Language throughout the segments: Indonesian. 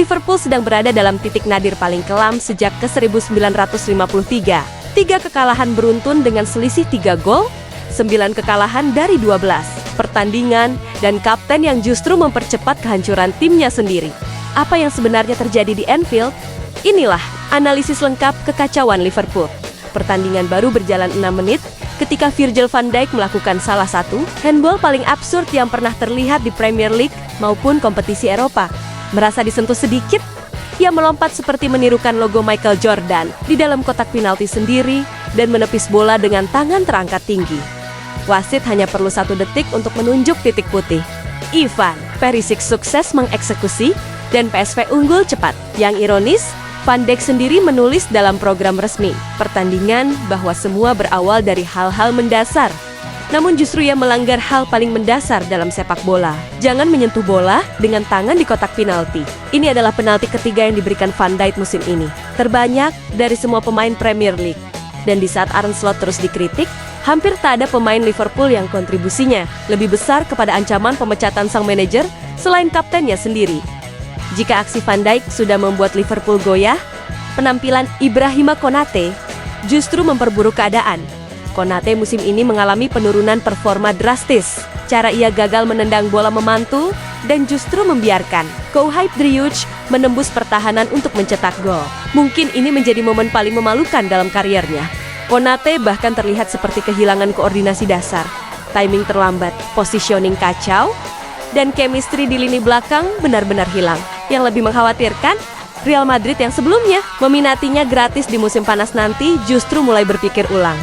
Liverpool sedang berada dalam titik nadir paling kelam sejak ke 1953. 3 kekalahan beruntun dengan selisih 3 gol, 9 kekalahan dari 12 pertandingan, dan kapten yang justru mempercepat kehancuran timnya sendiri. Apa yang sebenarnya terjadi di Anfield? Inilah analisis lengkap kekacauan Liverpool. Pertandingan baru berjalan 6 menit ketika Virgil van Dijk melakukan salah satu handball paling absurd yang pernah terlihat di Premier League maupun kompetisi Eropa. Merasa disentuh sedikit, ia melompat seperti menirukan logo Michael Jordan di dalam kotak penalti sendiri dan menepis bola dengan tangan terangkat tinggi. Wasit hanya perlu 1 detik untuk menunjuk titik putih. Ivan Perisic sukses mengeksekusi dan PSV unggul cepat. Yang ironis, Van Dijk sendiri menulis dalam program resmi pertandingan bahwa semua berawal dari hal-hal mendasar. Namun justru ia melanggar hal paling mendasar dalam sepak bola. Jangan menyentuh bola dengan tangan di kotak penalti. Ini adalah penalti ketiga yang diberikan Van Dijk musim ini, terbanyak dari semua pemain Premier League. Dan di saat Arne Slot terus dikritik, hampir tak ada pemain Liverpool yang kontribusinya lebih besar kepada ancaman pemecatan sang manajer selain kaptennya sendiri. Jika aksi Van Dijk sudah membuat Liverpool goyah, penampilan Ibrahima Konate justru memperburuk keadaan. Konate musim ini mengalami penurunan performa drastis. Cara ia gagal menendang bola memantul dan justru membiarkan Kouhai Driouch menembus pertahanan untuk mencetak gol. Mungkin ini menjadi momen paling memalukan dalam kariernya. Konate bahkan terlihat seperti kehilangan koordinasi dasar, timing terlambat, positioning kacau, dan chemistry di lini belakang benar-benar hilang. Yang lebih mengkhawatirkan, Real Madrid yang sebelumnya meminatinya gratis di musim panas nanti justru mulai berpikir ulang.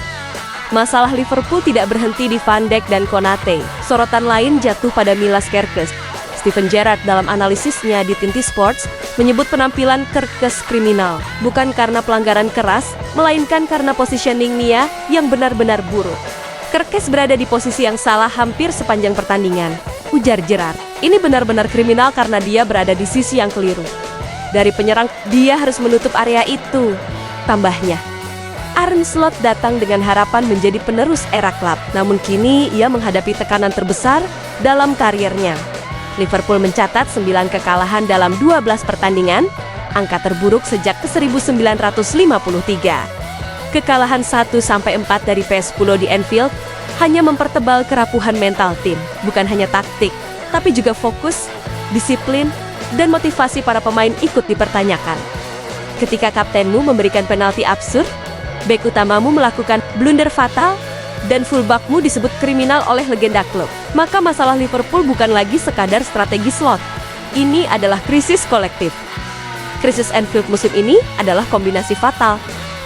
Masalah Liverpool tidak berhenti di Van Dijk dan Konate. Sorotan lain jatuh pada Milas Kerkez. Steven Gerrard dalam analisisnya di Tinti Sports menyebut penampilan Kerkez kriminal, bukan karena pelanggaran keras, melainkan karena positioning Nia yang benar-benar buruk. Kerkez berada di posisi yang salah hampir sepanjang pertandingan, ujar Gerrard. Ini benar-benar kriminal karena dia berada di sisi yang keliru. Dari penyerang, dia harus menutup area itu, tambahnya. Arne Slot datang dengan harapan menjadi penerus era klub, namun kini ia menghadapi tekanan terbesar dalam kariernya. Liverpool mencatat 9 kekalahan dalam 12 pertandingan, angka terburuk sejak ke 1953. Kekalahan 1-4 dari PS10 di Anfield hanya mempertebal kerapuhan mental tim, bukan hanya taktik, tapi juga fokus, disiplin, dan motivasi para pemain ikut dipertanyakan. Ketika kaptenmu memberikan penalti absurd, bek utamamu melakukan blunder fatal, dan fullbackmu disebut kriminal oleh legenda klub, maka masalah Liverpool bukan lagi sekadar strategi slot. Ini adalah krisis kolektif. Krisis Anfield musim ini adalah kombinasi fatal.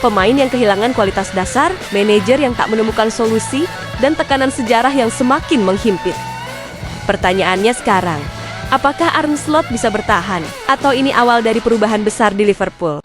Pemain yang kehilangan kualitas dasar, manajer yang tak menemukan solusi, dan tekanan sejarah yang semakin menghimpit. Pertanyaannya sekarang, apakah Arne Slot bisa bertahan? Atau ini awal dari perubahan besar di Liverpool?